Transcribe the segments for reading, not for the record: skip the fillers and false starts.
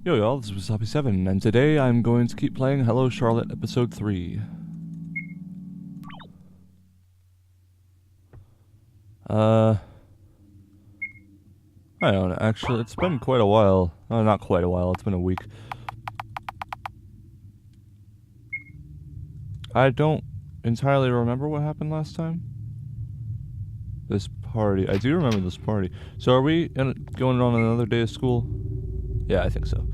Yo y'all, this was Happy7, and today I'm going to keep playing Hello Charlotte Episode 3. I don't know, actually, it's been quite a while. Oh, not quite a while, it's been a week. I don't entirely remember what happened last time. This party, I do remember this party. So are we going on another day of school? Yeah, I think so.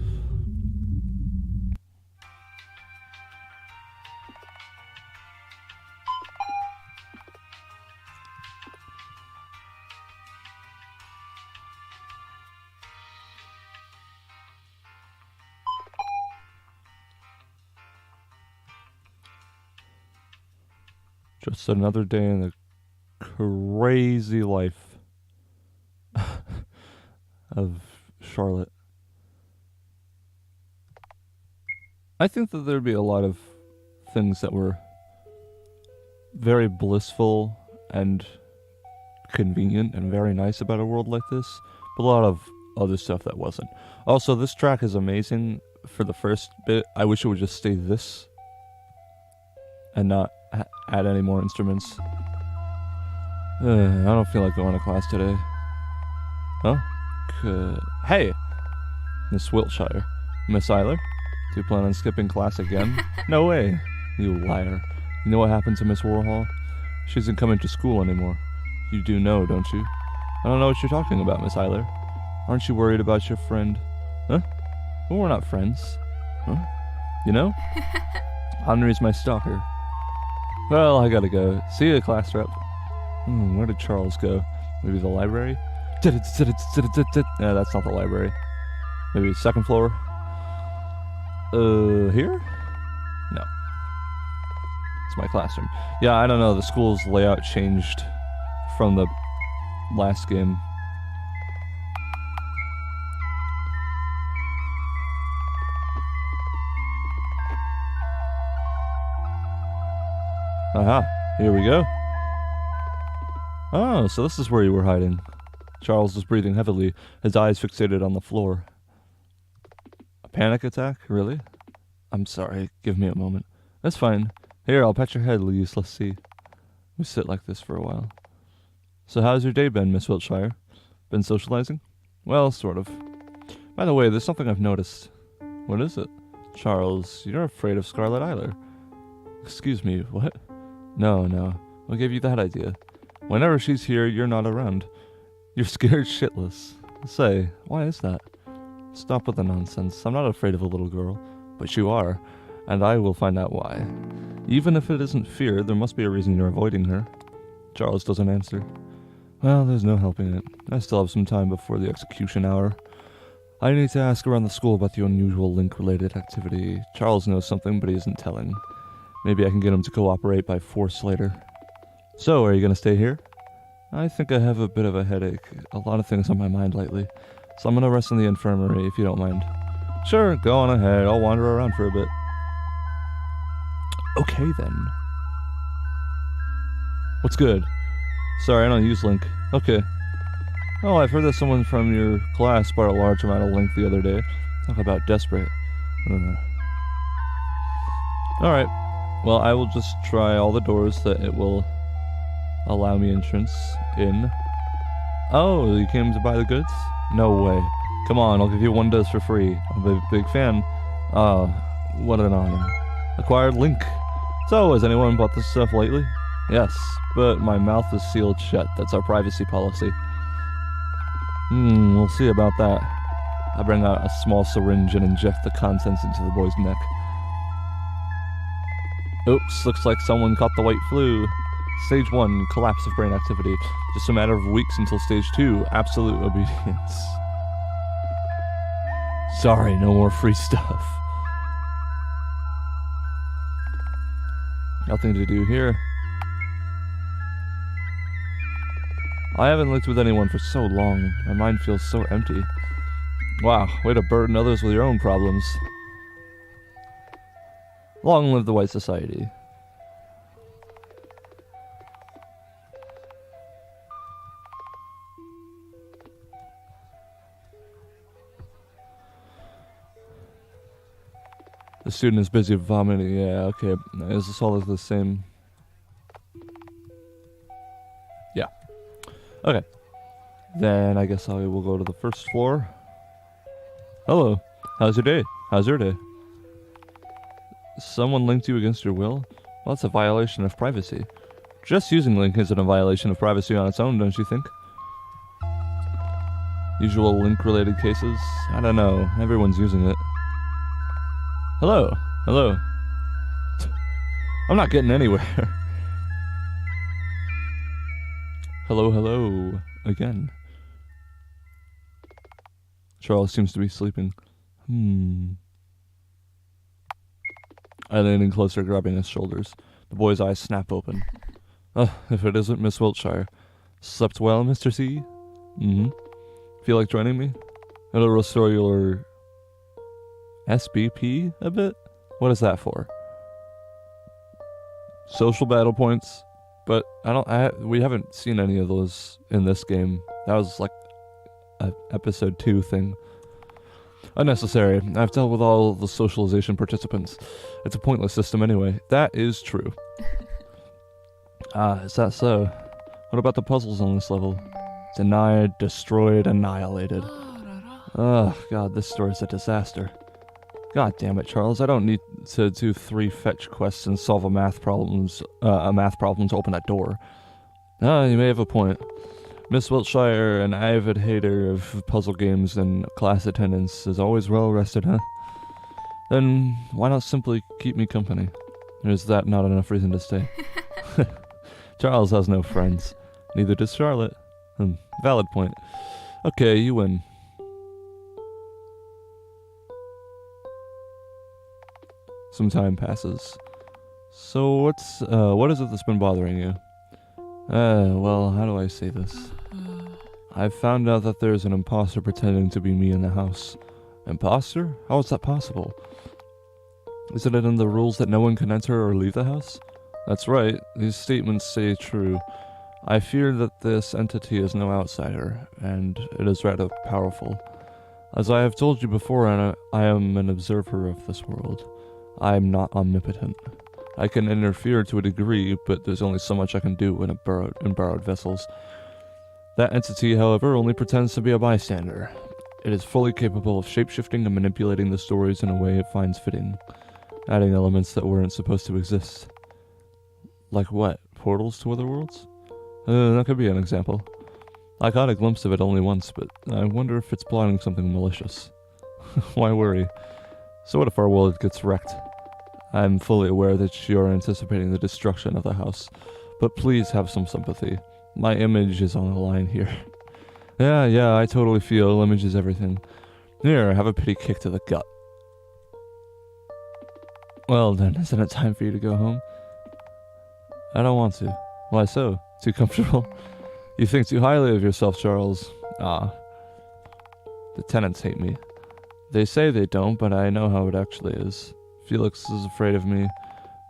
Just another day in the crazy life of Charlotte. I think that there'd be a lot of things that were very blissful and convenient and very nice about a world like this, but a lot of other stuff that wasn't. Also, this track is amazing for the first bit. I wish it would just stay this and not add any more instruments. I don't feel like going to class today. Huh? Hey! Miss Wiltshire. Miss Eiler? Do you plan on skipping class again? No way! You liar. You know what happened to Miss Warhol? She isn't coming to school anymore. You do know, don't you? I don't know what you're talking about, Miss Eiler. Aren't you worried about your friend? Huh? Well, we're not friends. Huh? You know? Henry's my stalker. Well, I gotta go. See you, class rep. Where did Charles go? Maybe the library? No, that's not the library. Maybe second floor? Here? No. It's my classroom. Yeah, I don't know. The school's layout changed from the last game. Aha, here we go. Oh, so this is where you were hiding. Charles was breathing heavily, his eyes fixated on the floor. A panic attack? Really? I'm sorry, give me a moment. That's fine. Here, I'll pat your head, useless C. We sit like this for a while. So how's your day been, Miss Wiltshire? Been socializing? Well, sort of. By the way, there's something I've noticed. What is it? Charles, you're afraid of Scarlet Eiler. Excuse me, what? No. What gave you that idea? Whenever she's here, you're not around. You're scared shitless. Say, why is that? Stop with the nonsense. I'm not afraid of a little girl. But you are, and I will find out why. Even if it isn't fear, there must be a reason you're avoiding her. Charles doesn't answer. Well, there's no helping it. I still have some time before the execution hour. I need to ask around the school about the unusual link-related activity. Charles knows something, but he isn't telling. Maybe I can get him to cooperate by force later. So, are you gonna stay here? I think I have a bit of a headache. A lot of things on my mind lately. So I'm gonna rest in the infirmary, if you don't mind. Sure, go on ahead. I'll wander around for a bit. Okay, then. What's good? Sorry, I don't use Link. Okay. Oh, I've heard that someone from your class bought a large amount of Link the other day. Talk about desperate. Alright. Well, I will just try all the doors that it will allow me entrance in. Oh, you came to buy the goods? No way. Come on, I'll give you one dose for free. I'm a big fan. Ah, what an honor. Acquired Link. So, has anyone bought this stuff lately? Yes, but my mouth is sealed shut. That's our privacy policy. We'll see about that. I bring out a small syringe and inject the contents into the boy's neck. Oops, looks like someone caught the white flu. Stage 1, collapse of brain activity. Just a matter of weeks until Stage 2, absolute obedience. Sorry, no more free stuff. Nothing to do here. I haven't lived with anyone for so long. My mind feels so empty. Wow, way to burden others with your own problems. Long live the White Society. The student is busy vomiting. Yeah, okay. Is this all the same? Yeah. Okay. Then I guess I will go to the first floor. Hello. How's your day? How's your day? Someone linked you against your will? Well, that's a violation of privacy. Just using link isn't a violation of privacy on its own, don't you think? Usual link-related cases? I don't know. Everyone's using it. Hello. Hello. I'm not getting anywhere. Hello, hello. Again. Charles seems to be sleeping. I lean in closer, grabbing his shoulders. The boy's eyes snap open. If it isn't Miss Wiltshire. Slept well, Mr. C? Mm-hmm. Feel like joining me? It'll restore your SBP a bit? What is that for? Social battle points. But we haven't seen any of those in this game. That was like a episode 2 thing. Unnecessary. I've dealt with all the socialization participants. It's a pointless system anyway. That is true. Is that so? What about the puzzles on this level? Denied, destroyed, annihilated. Ugh, God, this story's a disaster. God damn it, Charles. I don't need to do 3 fetch quests and solve a math problem to open that door. You may have a point. Miss Wiltshire, an avid hater of puzzle games and class attendance, is always well rested, huh? Then why not simply keep me company? Or is that not enough reason to stay? Charles has no friends. Neither does Charlotte. Valid point. Okay, you win. Some time passes. So what is it that's been bothering you? Well, how do I say this? I've found out that there's an imposter pretending to be me in the house. Imposter? How is that possible? Isn't it in the rules that no one can enter or leave the house? That's right, these statements say true. I fear that this entity is no outsider, and it is rather powerful. As I have told you before, I am an observer of this world. I am not omnipotent. I can interfere to a degree, but there's only so much I can do in borrowed vessels. That entity, however, only pretends to be a bystander. It is fully capable of shapeshifting and manipulating the stories in a way it finds fitting, adding elements that weren't supposed to exist. Like what? Portals to other worlds? That could be an example. I caught a glimpse of it only once, but I wonder if it's plotting something malicious. Why worry? So what if our world gets wrecked? I'm fully aware that you're anticipating the destruction of the house, but please have some sympathy. My image is on the line here. Yeah, I totally feel image is everything. Here, have a pity kick to the gut. Well then, isn't it time for you to go home? I don't want to. Why so? Too comfortable? You think too highly of yourself, Charles. The tenants hate me. They say they don't, but I know how it actually is. Felix is afraid of me.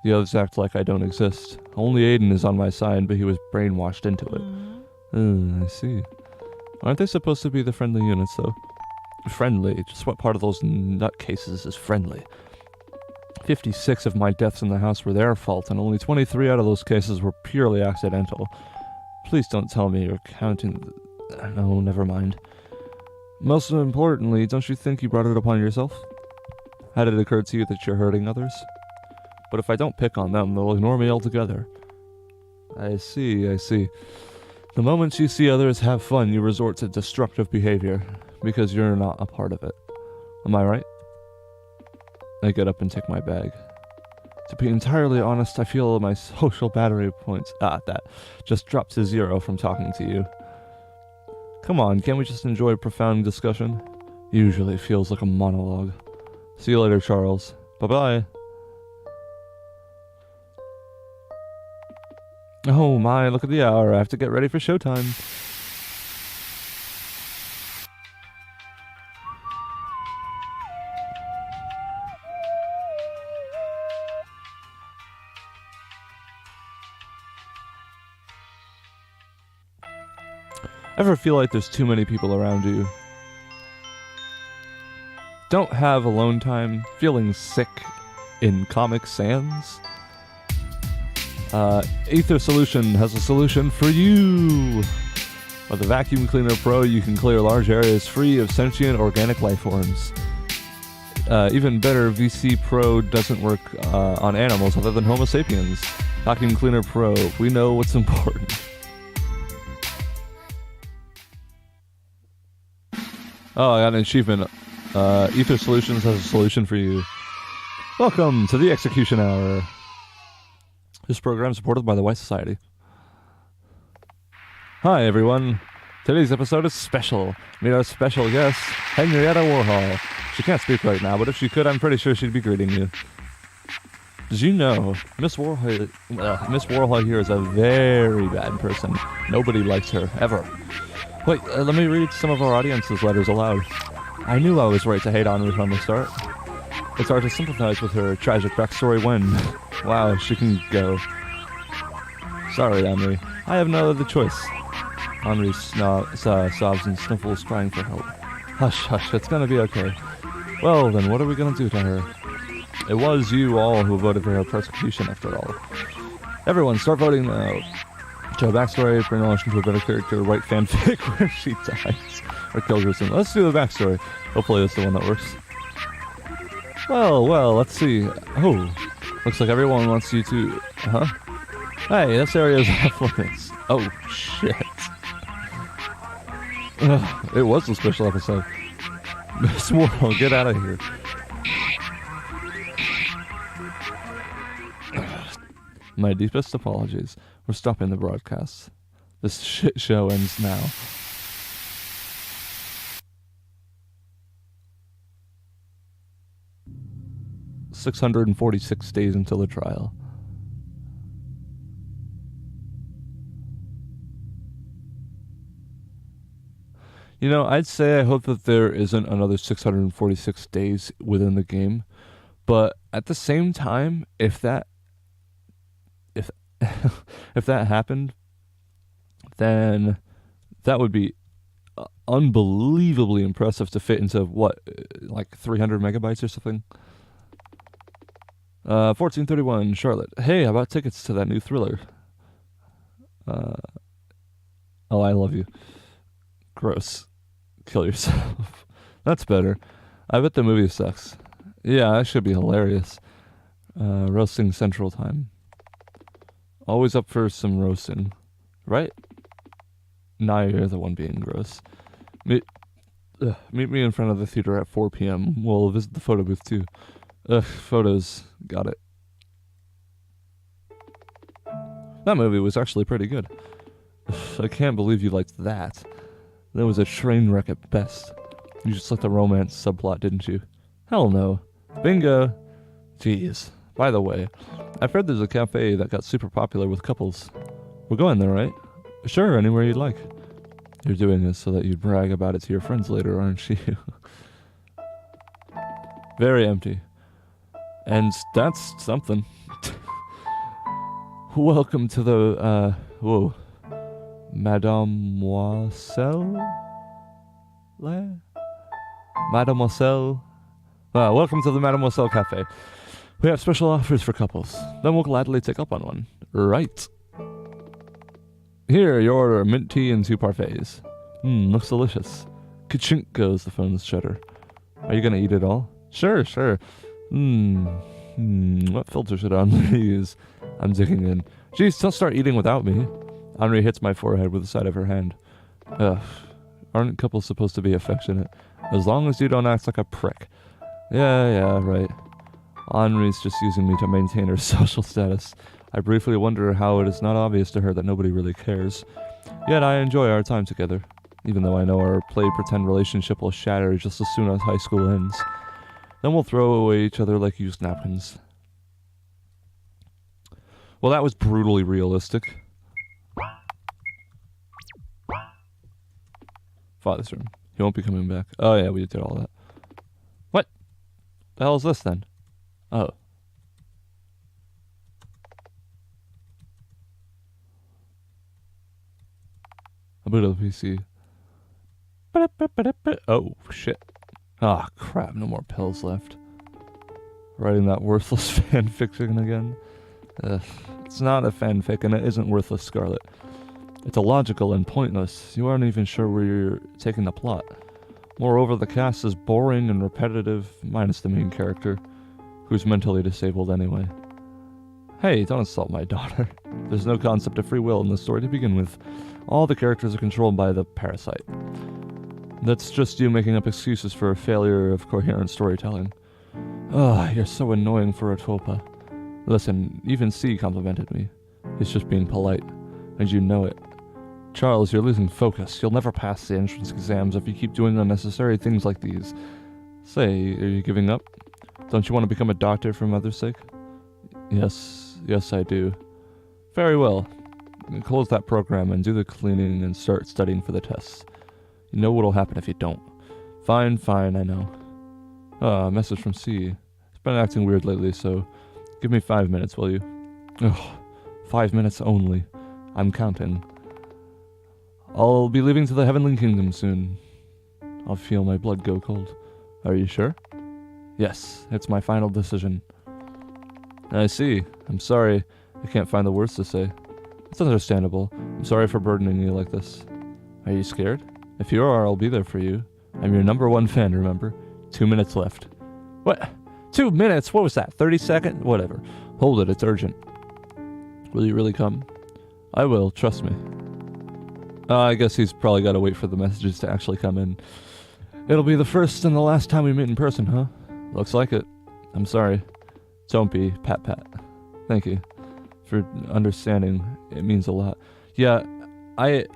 The others act like I don't exist. Only Aiden is on my side, but he was brainwashed into it. I see. Aren't they supposed to be the friendly units, though? Friendly? Just what part of those nutcases is friendly? 56 of my deaths in the house were their fault, and only 23 out of those cases were purely accidental. Please don't tell me you're counting... No, never mind. Most importantly, don't you think you brought it upon yourself? Had it occurred to you that you're hurting others? But if I don't pick on them, they'll ignore me altogether. I see. The moment you see others have fun, you resort to destructive behavior, because you're not a part of it. Am I right? I get up and take my bag. To be entirely honest, I feel my social battery points... that just dropped to 0 from talking to you. Come on, can't we just enjoy a profound discussion? Usually it feels like a monologue. See you later, Charles. Bye-bye. Oh my, look at the hour. I have to get ready for showtime. Ever feel like there's too many people around you? Don't have alone time? Feeling sick? in Comic Sans. Ether Solution has a solution for you. With the Vacuum Cleaner Pro, you can clear large areas free of sentient organic life forms. Even better, VC Pro doesn't work on animals other than Homo sapiens. Vacuum Cleaner Pro, we know what's important. Oh, I got an achievement. Ether Solutions has a solution for you. Welcome to the Execution Hour. This program is supported by the White Society. Hi, everyone. Today's episode is special. Meet our special guest, Henrietta Warhol. She can't speak right now, but if she could, I'm pretty sure she'd be greeting you. Did you know Miss Warhol here is a very bad person? Nobody likes her, ever. Wait, let me read some of our audience's letters aloud. I knew I was right to hate Henri from the start. It's hard to sympathize with her tragic backstory when... Wow, she can go. Sorry, Henri. I have no other choice. Henri sobs and sniffles, crying for help. Hush, hush, it's gonna be okay. Well, then what are we gonna do to her? It was you all who voted for her persecution, after all. Everyone, start voting now. Show backstory, bring Alosh into a better character, write fanfic where she dies or kills herself. Let's do the backstory. Hopefully that's the one that works. Well, let's see. Oh, looks like everyone wants you to... Huh? Hey, this area is off limits. Oh, shit. It was a special episode. Miss Warhol, get out of here. My deepest apologies. We're stopping the broadcast. This shit show ends now. $646 days until the trial. You know, I'd say I hope that there isn't another 646 days within the game, but at the same time, if that happened, then that would be unbelievably impressive to fit into what, like 300 megabytes or something. 1431 Charlotte. Hey, how about tickets to that new thriller? Oh, I love you. Gross. Kill yourself. That's better. I bet the movie sucks. Yeah, that should be hilarious. Roasting Central Time. Always up for some roasting. Right? Now you're the one being gross. Meet me in front of the theater at 4 p.m. We'll visit the photo booth too. Photos. Got it. That movie was actually pretty good. I can't believe you liked that. That was a train wreck at best. You just liked the romance subplot, didn't you? Hell no. Bingo. Jeez. By the way, I've heard there's a cafe that got super popular with couples. We're going there, right? Sure, anywhere you'd like. You're doing this so that you brag about it to your friends later, aren't you? Very empty. And that's something. Welcome to the, whoa. Mademoiselle? Welcome to the Mademoiselle Cafe. We have special offers for couples. Then we'll gladly take up on one. Right. Here, your order, mint tea and 2 parfaits. Looks delicious. Ka-chink goes the phone's shutter. Are you gonna eat it all? Sure. What filter should Henri use? I'm digging in. Geez, don't start eating without me. Henri hits my forehead with the side of her hand. Ugh. Aren't couples supposed to be affectionate? As long as you don't act like a prick. Yeah, right. Henri's just using me to maintain her social status. I briefly wonder how it is not obvious to her that nobody really cares. Yet I enjoy our time together, even though I know our play-pretend relationship will shatter just as soon as high school ends. Then we'll throw away each other like used napkins. Well, that was brutally realistic. Father's room. He won't be coming back. Oh yeah, we did all that. What the hell is this then? Oh. I'll boot up the PC. Oh, shit. Ah, crap. No more pills left. Writing that worthless fanfiction again. Ugh. It's not a fanfic, and it isn't worthless, Scarlet. It's illogical and pointless. You aren't even sure where you're taking the plot. Moreover, the cast is boring and repetitive, minus the main character, who's mentally disabled anyway. Hey, don't insult my daughter. There's no concept of free will in the story to begin with. All the characters are controlled by the parasite. That's just you making up excuses for a failure of coherent storytelling. Ugh, you're so annoying for a Tulpa. Listen, even C complimented me. He's just being polite, and you know it. Charles, you're losing focus. You'll never pass the entrance exams if you keep doing unnecessary things like these. Say, are you giving up? Don't you want to become a doctor for mother's sake? Yes, I do. Very well. Close that program and do the cleaning and start studying for the tests. You know what'll happen if you don't. Fine, I know. A message from C. He's been acting weird lately, so give me 5 minutes, will you? Ugh, 5 minutes only. I'm counting. I'll be leaving to the Heavenly Kingdom soon. I'll feel my blood go cold. Are you sure? Yes, it's my final decision. I see. I'm sorry. I can't find the words to say. It's understandable. I'm sorry for burdening you like this. Are you scared? If you are, I'll be there for you. I'm your #1 fan, remember? 2 minutes left. What? 2 minutes? What was that? 30 seconds? Whatever. Hold it, it's urgent. Will you really come? I will, trust me. I guess he's probably got to wait for the messages to actually come in. It'll be the first and the last time we meet in person, huh? Looks like it. I'm sorry. Don't be, pat. Thank you for understanding. It means a lot. Yeah, I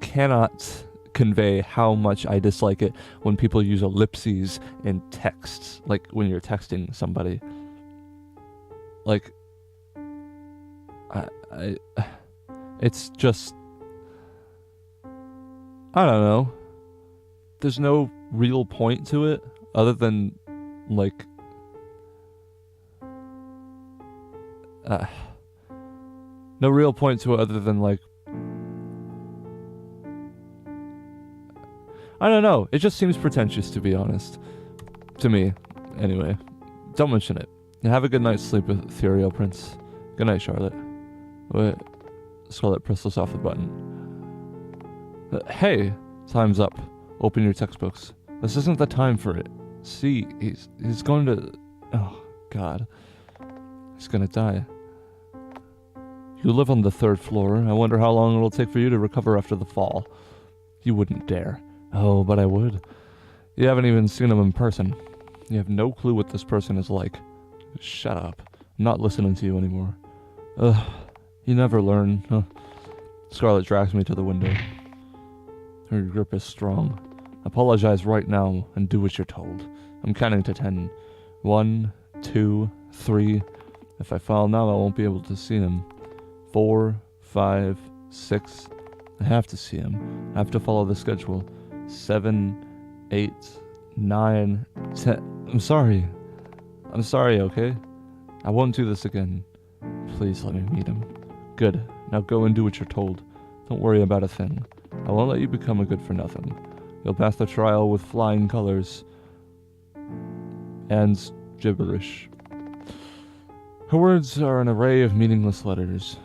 cannot convey how much I dislike it when people use ellipses in texts, like when you're texting somebody. Like, it's just, I don't know. There's no real point to it other than, like, no real point to it other than, like, I don't know. It just seems pretentious, to be honest. To me. Anyway. Don't mention it. Have a good night's sleep with Ethereal Prince. Good night, Charlotte. Wait. Scarlet presses off the button. Hey! Time's up. Open your textbooks. This isn't the time for it. See, he's going to... Oh, God. He's gonna die. You live on the 3rd floor. I wonder how long it'll take for you to recover after the fall. You wouldn't dare. Oh, but I would. You haven't even seen him in person. You have no clue what this person is like. Shut up. I'm not listening to you anymore. Ugh. You never learn. Huh. Scarlet drags me to the window. Her grip is strong. Apologize right now and do what you're told. I'm counting to 10. 1, 2, 3. If I fall now, I won't be able to see him. 4, 5, 6. I have to see him. I have to follow the schedule. 7, 8, 9, 10. I'm sorry, okay? I won't do this again. Please let me meet him. Good. Now go and do what you're told. Don't worry about a thing. I won't let you become a good-for-nothing. You'll pass the trial with flying colors. And gibberish. Her words are an array of meaningless letters.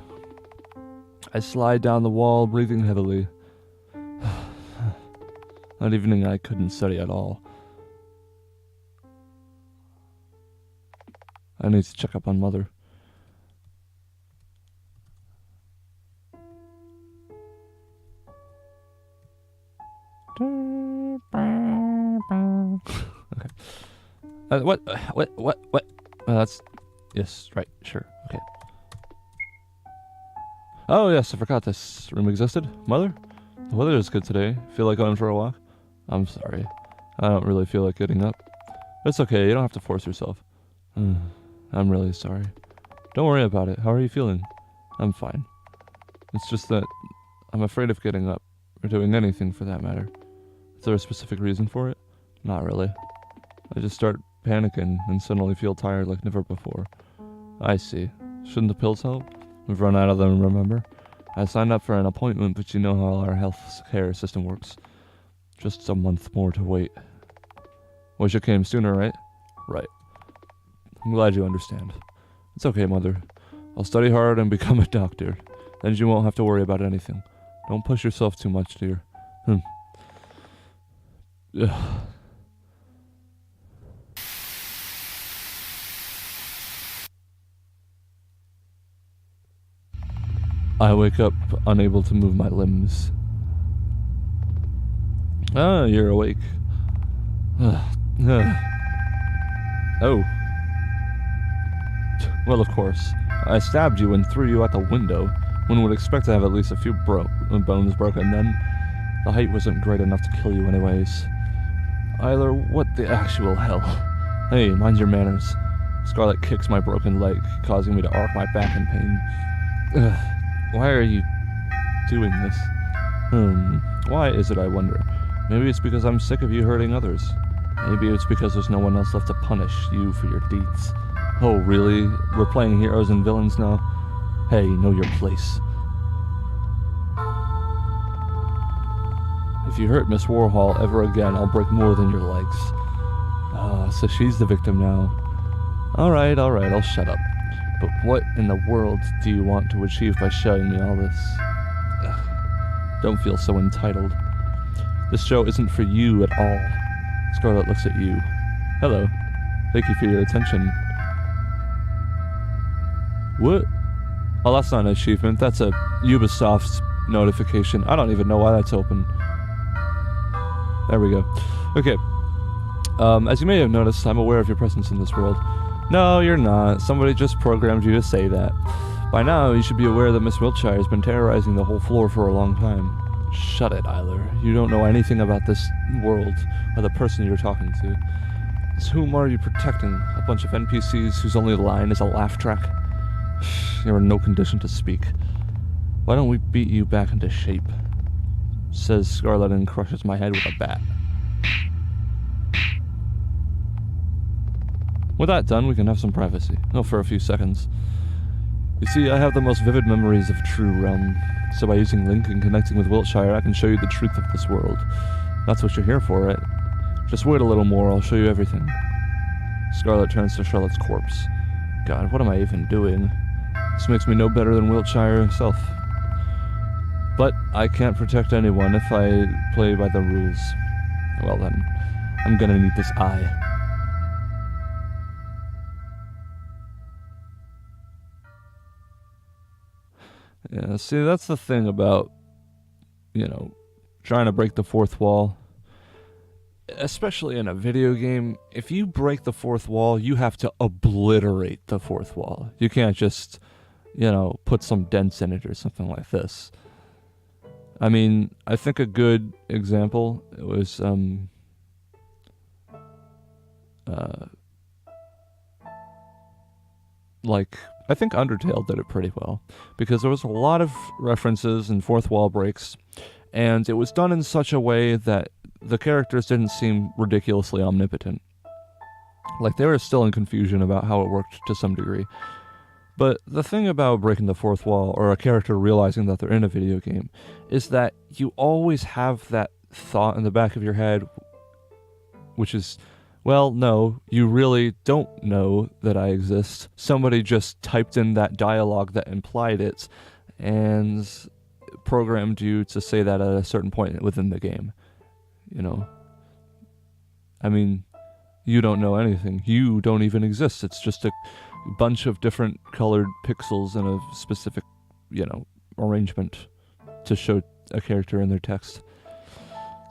I slide down the wall, breathing heavily. That evening I couldn't study at all. I need to check up on Mother. Okay. What? That's... Yes, right, sure, okay. Oh, yes, I forgot this room existed. Mother? The weather is good today. Feel like going for a walk? I'm sorry. I don't really feel like getting up. It's okay, you don't have to force yourself. I'm really sorry. Don't worry about it. How are you feeling? I'm fine. It's just that I'm afraid of getting up, or doing anything for that matter. Is there a specific reason for it? Not really. I just start panicking and suddenly feel tired like never before. I see. Shouldn't the pills help? We've run out of them, remember? I signed up for an appointment, but you know how our health care system works. Just a month more to wait. Wish it came sooner, right? right. I'm glad you understand. It's okay, Mother. I'll study hard and become a doctor. Then you won't have to worry about anything. Don't push yourself too much, dear. Ugh. I wake up, unable to move my limbs. Ah, you're awake. Oh. Well, of course. I stabbed you and threw you out the window. One would expect to have at least a few bones broken then. The height wasn't great enough to kill you anyways. Eiler, what the actual hell? Hey, mind your manners. Scarlet kicks my broken leg, causing me to arc my back in pain. Ugh. Why are you doing this? Why is it, I wonder? Maybe it's because I'm sick of you hurting others. Maybe it's because there's no one else left to punish you for your deeds. Oh, really? We're playing heroes and villains now? Hey, know your place. If you hurt Miss Warhol ever again, I'll break more than your legs. So she's the victim now. Alright, I'll shut up. But what in the world do you want to achieve by showing me all this? Ugh. Don't feel so entitled. This show isn't for you at all. Scarlet looks at you. Hello. Thank you for your attention. What? Oh, that's not an achievement. That's a Ubisoft notification. I don't even know why that's open. There we go. Okay. As you may have noticed, I'm aware of your presence in this world. No, you're not. Somebody just programmed you to say that. By now, you should be aware that Miss Wiltshire has been terrorizing the whole floor for a long time. Shut it, Eiler. You don't know anything about this world or the person you're talking to. So whom are you protecting? A bunch of NPCs whose only line is a laugh track? You're in no condition to speak. Why don't we beat you back into shape? Says Scarlet and crushes my head with a bat. With that done, we can have some privacy. Oh, for a few seconds. You see, I have the most vivid memories of True Realm, so by using Link and connecting with Wiltshire, I can show you the truth of this world. That's what you're here for, right? Just wait a little more, I'll show you everything. Scarlet turns to Charlotte's corpse. God, what am I even doing? This makes me no better than Wiltshire himself. But I can't protect anyone if I play by the rules. Well then, I'm gonna need this eye. Yeah, see, that's the thing about, trying to break the fourth wall. Especially in a video game, if you break the fourth wall, you have to obliterate the fourth wall. You can't just, put some dents in it or something like this. I mean, I think a good example was, I think Undertale did it pretty well, because there was a lot of references and fourth wall breaks, and it was done in such a way that the characters didn't seem ridiculously omnipotent. Like, they were still in confusion about how it worked to some degree. But the thing about breaking the fourth wall, or a character realizing that they're in a video game, is that you always have that thought in the back of your head, which is, well, no, you really don't know that I exist. Somebody just typed in that dialogue that implied it, and programmed you to say that at a certain point within the game. I mean, you don't know anything. You don't even exist. It's just a bunch of different colored pixels in a specific, arrangement to show a character in their text.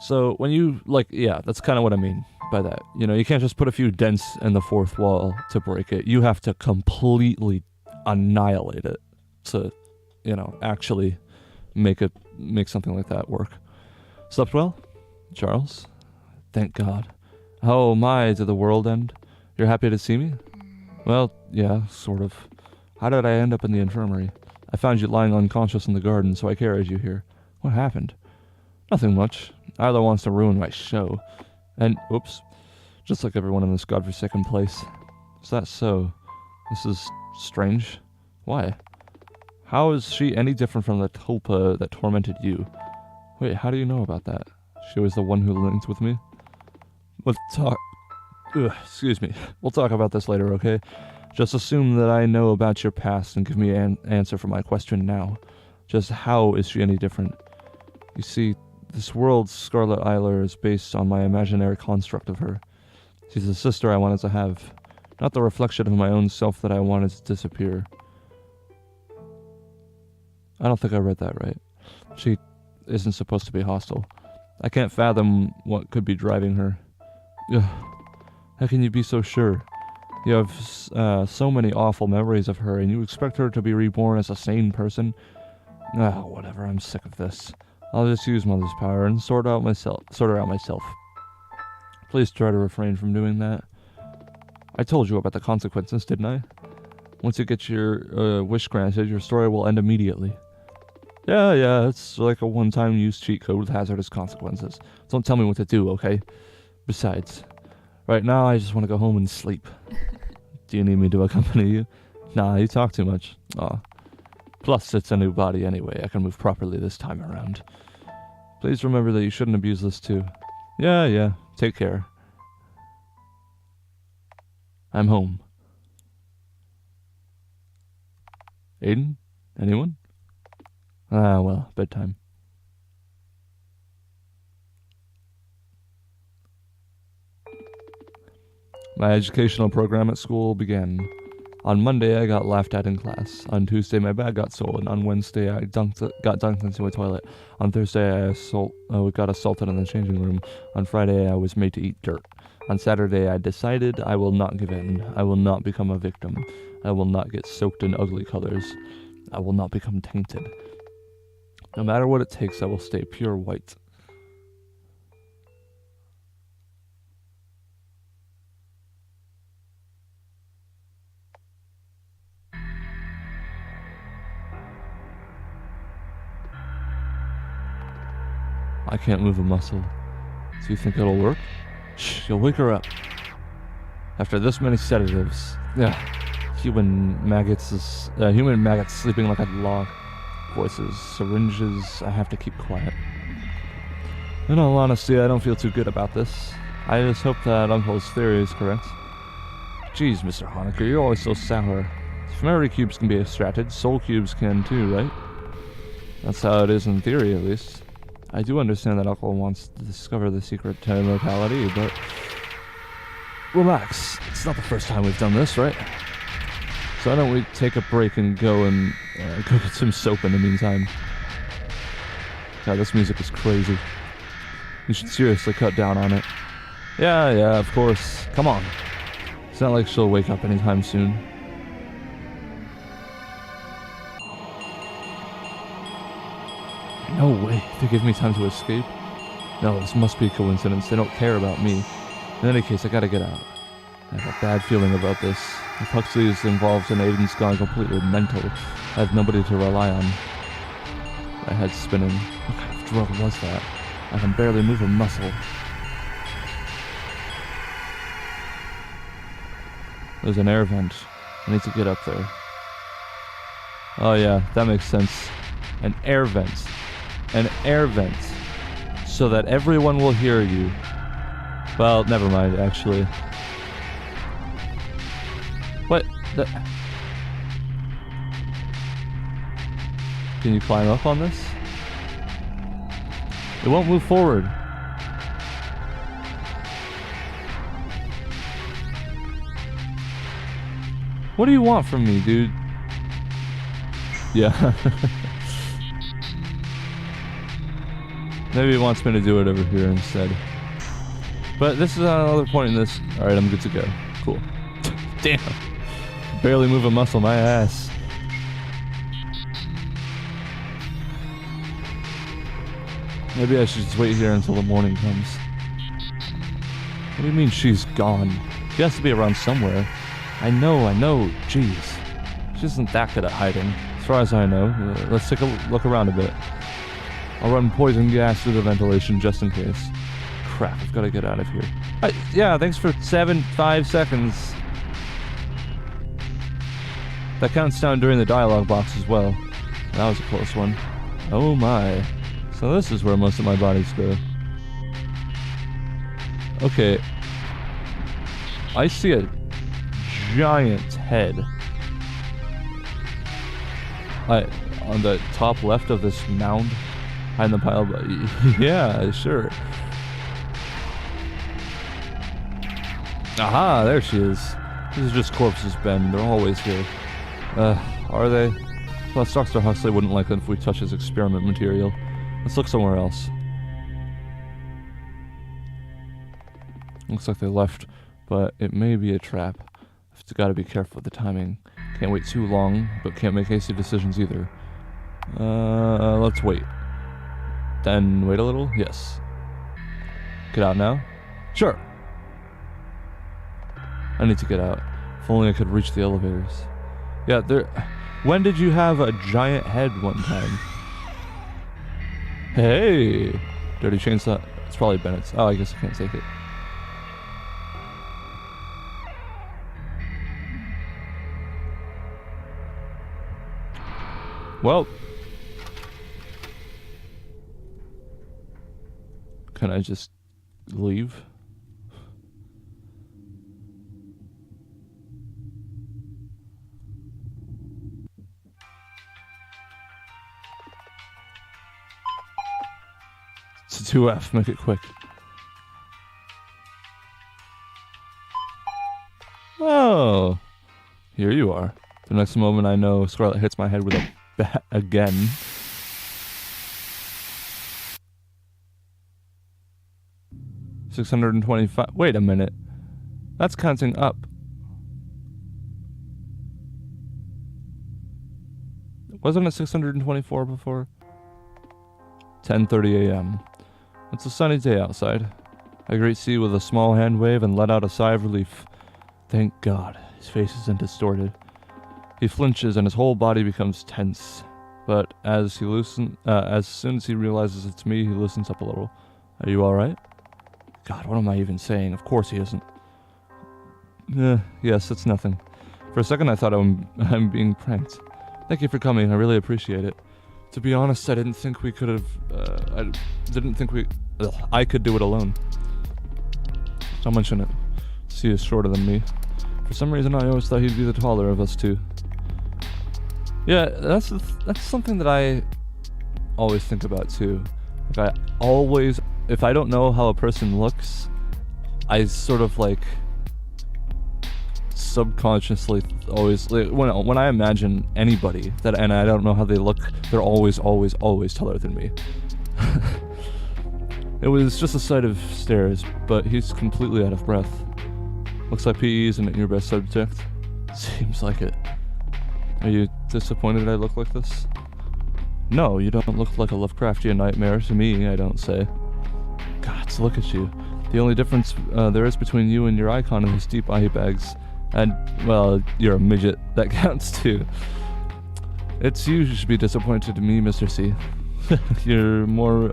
So when you, that's kind of what I mean by that. You can't just put a few dents in the fourth wall to break it. You have to completely annihilate it to, actually make something like that work. Slept well, Charles? Thank God. Oh my, did the world end? You're happy to see me? Well, yeah, sort of. How did I end up in the infirmary? I found you lying unconscious in the garden, so I carried you here. What happened? Nothing much. Either wants to ruin my show. And, oops, just like everyone in this godforsaken place. Is that so? This is strange. Why? How is she any different from the tulpa that tormented you? Wait, how do you know about that? She was the one who linked with me? Excuse me. We'll talk about this later, okay? Just assume that I know about your past and give me an answer for my question now. Just how is she any different? You see, this world's Scarlet Isler is based on my imaginary construct of her. She's the sister I wanted to have, not the reflection of my own self that I wanted to disappear. I don't think I read that right. She isn't supposed to be hostile. I can't fathom what could be driving her. Ugh. How can you be so sure? You have so many awful memories of her, and you expect her to be reborn as a sane person? Whatever, I'm sick of this. I'll just use Mother's power and sort her out myself. Please try to refrain from doing that. I told you about the consequences, didn't I? Once you get your wish granted, your story will end immediately. Yeah, it's like a one-time use cheat code with hazardous consequences. Don't tell me what to do, okay? Besides, right now I just want to go home and sleep. Do you need me to accompany you? Nah, you talk too much. Aw. Plus, it's a new body anyway. I can move properly this time around. Please remember that you shouldn't abuse this too. Yeah. Take care. I'm home. Aiden? Anyone? Well, bedtime. My educational program at school began. On Monday, I got laughed at in class. On Tuesday, my bag got stolen. On Wednesday, I got dunked into a toilet. On Thursday, I got assaulted in the changing room. On Friday, I was made to eat dirt. On Saturday, I decided I will not give in. I will not become a victim. I will not get soaked in ugly colors. I will not become tainted. No matter what it takes, I will stay pure white. I can't move a muscle. Do you think it'll work? Shh, you'll wake her up. After this many sedatives. Human maggots sleeping like a log. Voices, syringes, I have to keep quiet. In all honesty, I don't feel too good about this. I just hope that Uncle's theory is correct. Jeez, Mr. Honecker, you're always so sour. If memory cubes can be extracted, soul cubes can too, right? That's how it is in theory, at least. I do understand that Uncle wants to discover the secret to immortality, but... Relax. It's not the first time we've done this, right? So why don't we take a break and go get some soap in the meantime? God, this music is crazy. We should seriously cut down on it. Yeah, of course. Come on. It's not like she'll wake up anytime soon. No way. They give me time to escape? No, this must be a coincidence. They don't care about me. In any case, I gotta get out. I have a bad feeling about this. If Huxley is involved and Aiden's gone completely mental, I have nobody to rely on. My head's spinning. What kind of drug was that? I can barely move a muscle. There's an air vent. I need to get up there. Oh yeah, that makes sense. An air vent. An air vent. So that everyone will hear you. Well, never mind, actually. What? Can you climb up on this? It won't move forward. What do you want from me, dude? Yeah. Maybe he wants me to do it over here instead. But this is another point in this. Alright, I'm good to go. Cool. Damn. Barely move a muscle, my ass. Maybe I should just wait here until the morning comes. What do you mean she's gone? She has to be around somewhere. I know. Jeez. She isn't that good at hiding. As far as I know. Let's take a look around a bit. I'll run poison gas through the ventilation just in case. Crap, I've got to get out of here. Yeah, thanks for 5 seconds. That counts down during the dialogue box as well. That was a close one. Oh my. So this is where most of my bodies go. Okay. I see a giant head. On the top left of this mound, behind the pile. Yeah, sure. Aha, there she is. This is just corpses, Ben. They're always here. Are they? Plus, Dr. Huxley wouldn't like it if we touch his experiment material. Let's look somewhere else. Looks like they left, but it may be a trap. I've got to be careful with the timing. Can't wait too long, but can't make hasty decisions either. Let's wait. Then wait a little? Yes. Get out now? Sure. I need to get out. If only I could reach the elevators. Yeah, there... When did you have a giant head one time? Hey! Dirty chainsaw. It's probably Bennett's. Oh, I guess I can't take it. Well... Can I just leave? It's a 2F, make it quick. Oh, here you are. The next moment I know Scarlet hits my head with a bat again. $625. Wait a minute. That's counting up. Wasn't it 624 before? 10:30 a.m. It's a sunny day outside. I greet C with a small hand wave and let out a sigh of relief. Thank God, his face isn't distorted. He flinches and his whole body becomes tense. But as soon as he realizes it's me, he loosens up a little. Are you alright? God, what am I even saying? Of course he isn't. Yes, it's nothing. For a second I thought I'm being pranked. Thank you for coming, I really appreciate it. To be honest, I didn't think we could have, I could do it alone. Someone shouldn't. C is shorter than me. For some reason I always thought he'd be the taller of us two. Yeah, that's something that I always think about too. Like if I don't know how a person looks, I sort of like subconsciously always when I imagine anybody and I don't know how they look, they're always taller than me. It was just a sight of stairs, but he's completely out of breath. Looks like PE isn't your best subject. Seems like it. Are you disappointed I look like this? No, you don't look like a Lovecraftian nightmare to me, I don't say. God, look at you. The only difference there is between you and your icon is deep eye bags. And, well, you're a midget. That counts too. It's you who should be disappointed in me, Mr. C. You're more,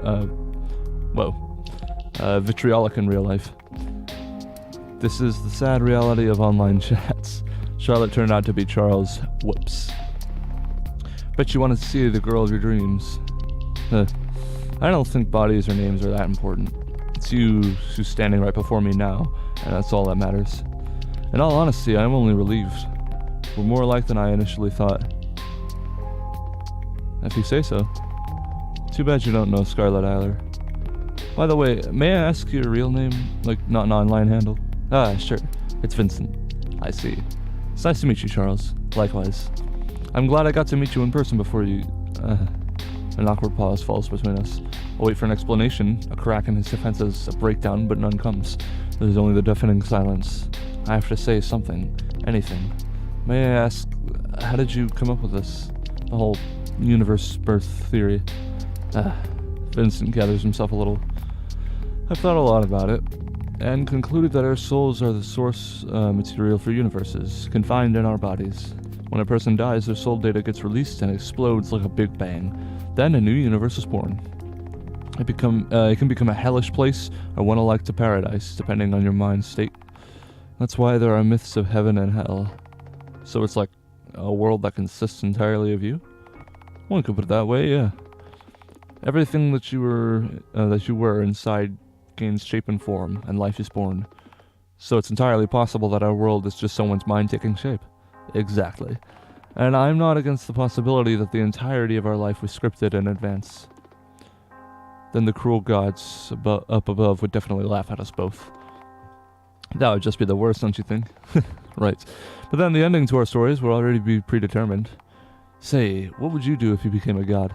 vitriolic in real life. This is the sad reality of online chats. Charlotte turned out to be Charles. Whoops. Bet you want to see the girl of your dreams. I don't think bodies or names are that important. It's you who's standing right before me now, and that's all that matters. In all honesty, I'm only relieved. We're more alike than I initially thought. If you say so. Too bad you don't know Scarlet either. By the way, may I ask your real name? Like, not an online handle? Ah, sure. It's Vincent. I see. It's nice to meet you, Charles. Likewise. I'm glad I got to meet you in person before you... An awkward pause falls between us. I'll wait for an explanation. A crack in his defenses, a breakdown, but none comes. There's only the deafening silence. I have to say something. Anything. May I ask, how did you come up with this? The whole universe birth theory. Vincent gathers himself a little. I've thought a lot about it, and concluded that our souls are the source material for universes, confined in our bodies. When a person dies, their soul data gets released and explodes like a big bang. Then a new universe is born. It can become a hellish place, or one alike to paradise, depending on your mind state. That's why there are myths of heaven and hell. So it's like a world that consists entirely of you? One could put it that way, yeah. Everything that you were inside gains shape and form, and life is born. So it's entirely possible that our world is just someone's mind taking shape. Exactly. And I'm not against the possibility that the entirety of our life was scripted in advance. Then the cruel gods up above would definitely laugh at us both. That would just be the worst, don't you think? Right. But then the ending to our stories would already be predetermined. Say, what would you do if you became a god?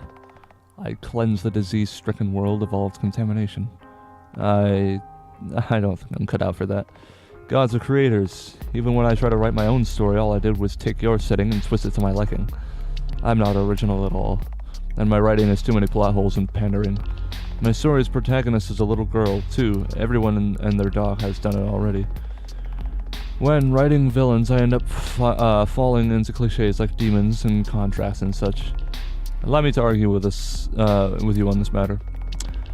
I'd cleanse the disease-stricken world of all its contamination. I don't think I'm cut out for that. Gods are creators. Even when I try to write my own story, all I did was take your setting and twist it to my liking. I'm not original at all, and my writing has too many plot holes and pandering. My story's protagonist is a little girl, too. Everyone and their dog has done it already. When writing villains, I end up falling into cliches like demons and contrasts and such. Allow me to argue with you on this matter.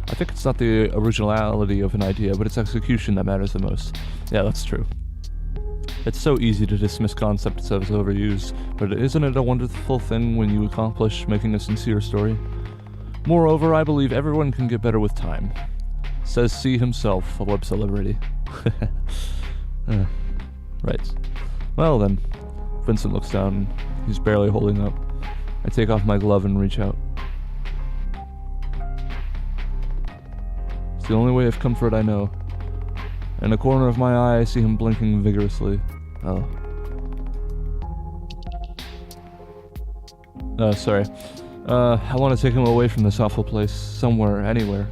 I think it's not the originality of an idea, but its execution that matters the most. Yeah, that's true. It's so easy to dismiss concepts as overused, but isn't it a wonderful thing when you accomplish making a sincere story? Moreover, I believe everyone can get better with time. Says C himself, a web celebrity. Right. Well then. Vincent looks down. He's barely holding up. I take off my glove and reach out. It's the only way of comfort I know. In the corner of my eye, I see him blinking vigorously. Oh. Sorry. I want to take him away from this awful place, somewhere, anywhere.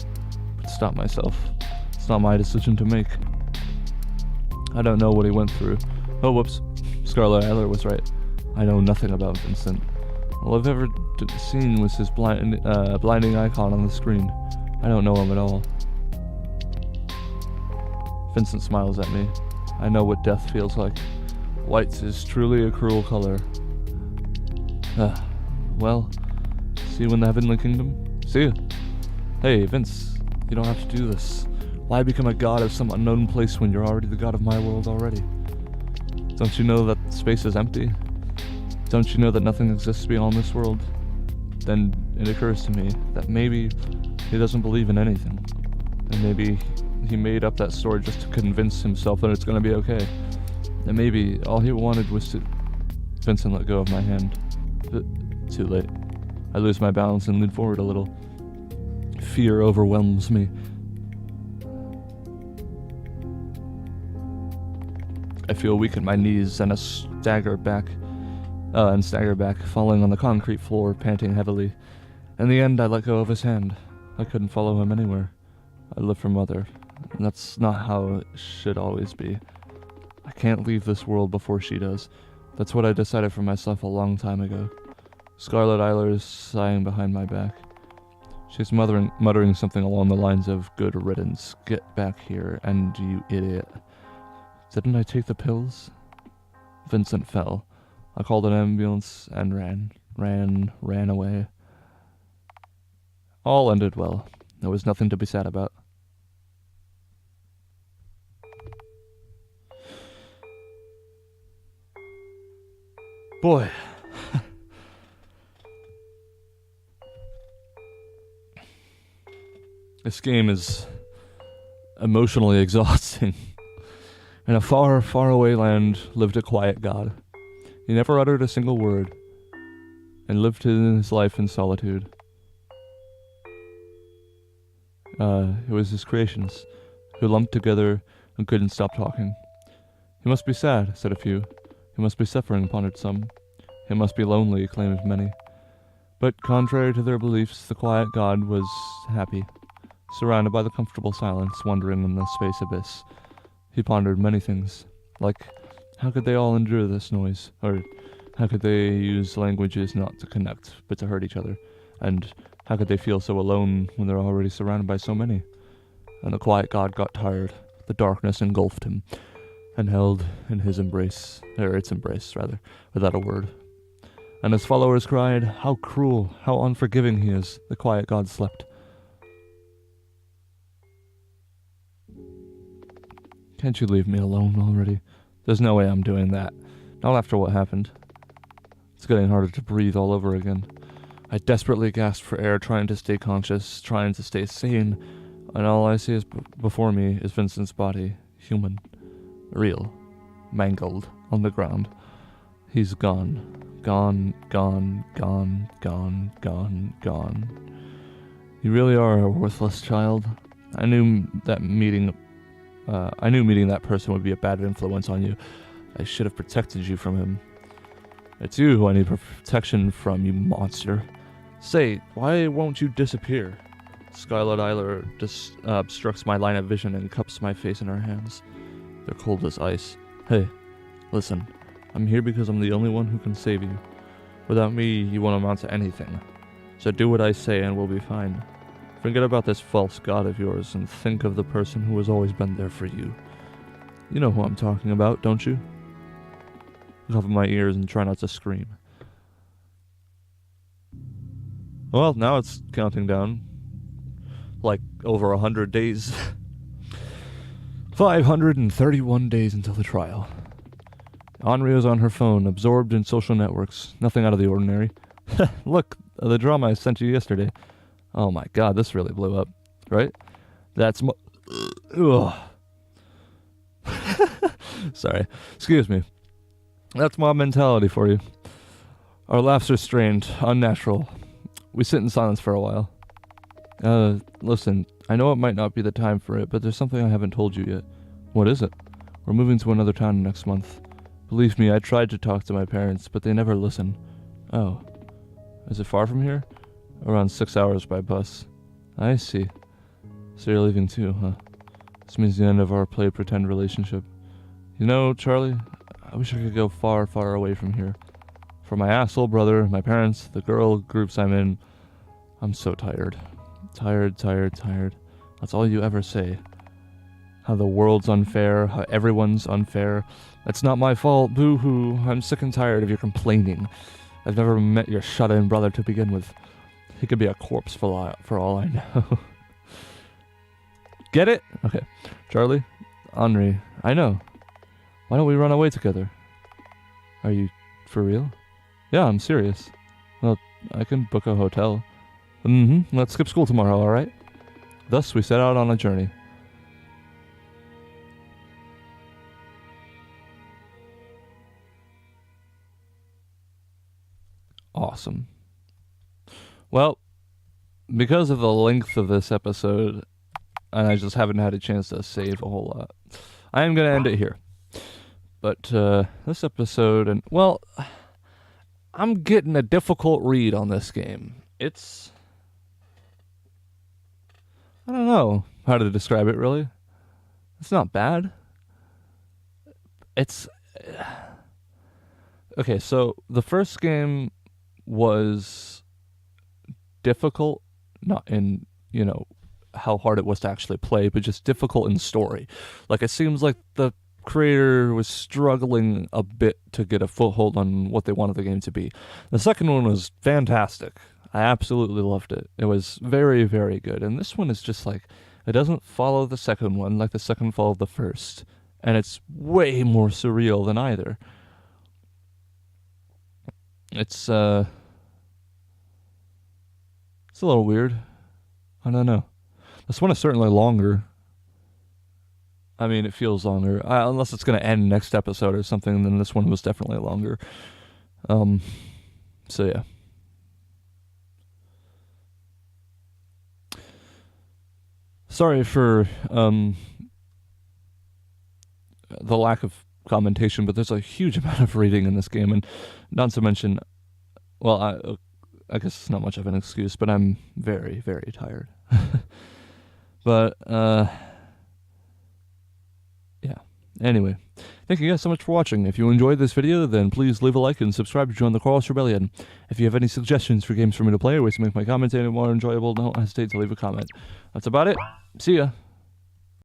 But stop myself. It's not my decision to make. I don't know what he went through. Oh, whoops. Scarlet Eiler was right. I know nothing about Vincent. All I've ever seen was his blinding icon on the screen. I don't know him at all. Vincent smiles at me. I know what death feels like. White is truly a cruel color. Well, see you in the Heavenly Kingdom? See ya. Hey, Vince, you don't have to do this. Why become a god of some unknown place when you're already the god of my world already? Don't you know that space is empty? Don't you know that nothing exists beyond this world? Then it occurs to me that maybe he doesn't believe in anything. And maybe he made up that story just to convince himself that it's gonna be okay. And maybe all he wanted was to... Vincent let go of my hand. But too late. I lose my balance and lean forward a little. Fear overwhelms me. I feel weak in my knees and stagger back, falling on the concrete floor, panting heavily. In the end, I let go of his hand. I couldn't follow him anywhere. I live for Mother, and that's not how it should always be. I can't leave this world before she does. That's what I decided for myself a long time ago. Scarlet Eiler is sighing behind my back. She's muttering something along the lines of, "Good riddance, get back here, and you idiot." Didn't I take the pills? Vincent fell. I called an ambulance and ran away. All ended well. There was nothing to be sad about. Boy. This game is emotionally exhausting. In a far, far away land lived a quiet god. He never uttered a single word, and lived his life in solitude. It was his creations, who lumped together and couldn't stop talking. He must be sad, said a few. He must be suffering, pondered some. He must be lonely, claimed many. But contrary to their beliefs, the quiet god was happy, surrounded by the comfortable silence, wandering in the space abyss. He pondered many things, like, how could they all endure this noise? Or, how could they use languages not to connect, but to hurt each other? And how could they feel so alone when they're already surrounded by so many? And the quiet god got tired. The darkness engulfed him, and held in his embrace, or its embrace, rather, without a word. And his followers cried, "How cruel, how unforgiving he is." The quiet god slept. Can't you leave me alone already? There's no way I'm doing that. Not after what happened. It's getting harder to breathe all over again. I desperately gasped for air, trying to stay conscious, trying to stay sane, and all I see before me is Vincent's body, human. Real. Mangled. On the ground. He's gone. Gone, gone, gone, gone, gone, gone. You really are a worthless child. I knew meeting that person would be a bad influence on you. I should have protected you from him. It's you who I need protection from, you monster. Say, why won't you disappear? Scarlet Eyler obstructs my line of vision and cups my face in her hands. They're cold as ice. Hey, listen. I'm here because I'm the only one who can save you. Without me, you won't amount to anything. So do what I say and we'll be fine. Forget about this false god of yours and think of the person who has always been there for you. You know who I'm talking about, don't you? Cover my ears and try not to scream. Well, now it's counting down. Like, over 100 days. 531 days until the trial. Anria's on her phone, absorbed in social networks. Nothing out of the ordinary. Look, the drama I sent you yesterday. Oh my god, this really blew up. Right? That's ugh. Sorry. Excuse me. That's mob mentality for you. Our laughs are strained, unnatural. We sit in silence for a while. Listen, I know it might not be the time for it, but there's something I haven't told you yet. What is it? We're moving to another town next month. Believe me, I tried to talk to my parents, but they never listen. Oh. Is it far from here? Around 6 hours by bus. I see. So you're leaving too, huh? This means the end of our play-pretend relationship. You know, Charlie, I wish I could go far, far away from here. For my asshole brother, my parents, the girl groups I'm in. I'm so tired. Tired, tired, tired. That's all you ever say. How the world's unfair, how everyone's unfair. That's not my fault, boo-hoo. I'm sick and tired of your complaining. I've never met your shut-in brother to begin with. He could be a corpse for all I know. Get it? Okay. Charlie? Henri, I know. Why don't we run away together? Are you for real? Yeah, I'm serious. Well, I can book a hotel. Let's skip school tomorrow, alright? Thus, we set out on a journey. Awesome. Well, because of the length of this episode, and I just haven't had a chance to save a whole lot, I am going to end it here. But this episode, and well, I'm getting a difficult read on this game. It's... I don't know how to describe it, really. It's not bad. It's... Okay, so the first game was difficult, not in, you know, how hard it was to actually play, but just difficult in story. Like, it seems like the creator was struggling a bit to get a foothold on what they wanted the game to be. The second one was fantastic. I absolutely loved it. It was very, very good. And this one is just like, it doesn't follow the second one like the second followed the first. And it's way more surreal than either. It's a little weird. I don't know. This one is certainly longer. I mean, it feels longer. Unless it's going to end next episode or something, then this one was definitely longer. So yeah. Sorry for the lack of commentation, but there's a huge amount of reading in this game, and not to mention, well, I guess it's not much of an excuse, but I'm very, very tired. But, yeah. Anyway, thank you guys so much for watching. If you enjoyed this video, then please leave a like and subscribe to join the Chorus Rebellion. If you have any suggestions for games for me to play or ways to make my comments any more enjoyable, don't hesitate to leave a comment. That's about it. See ya.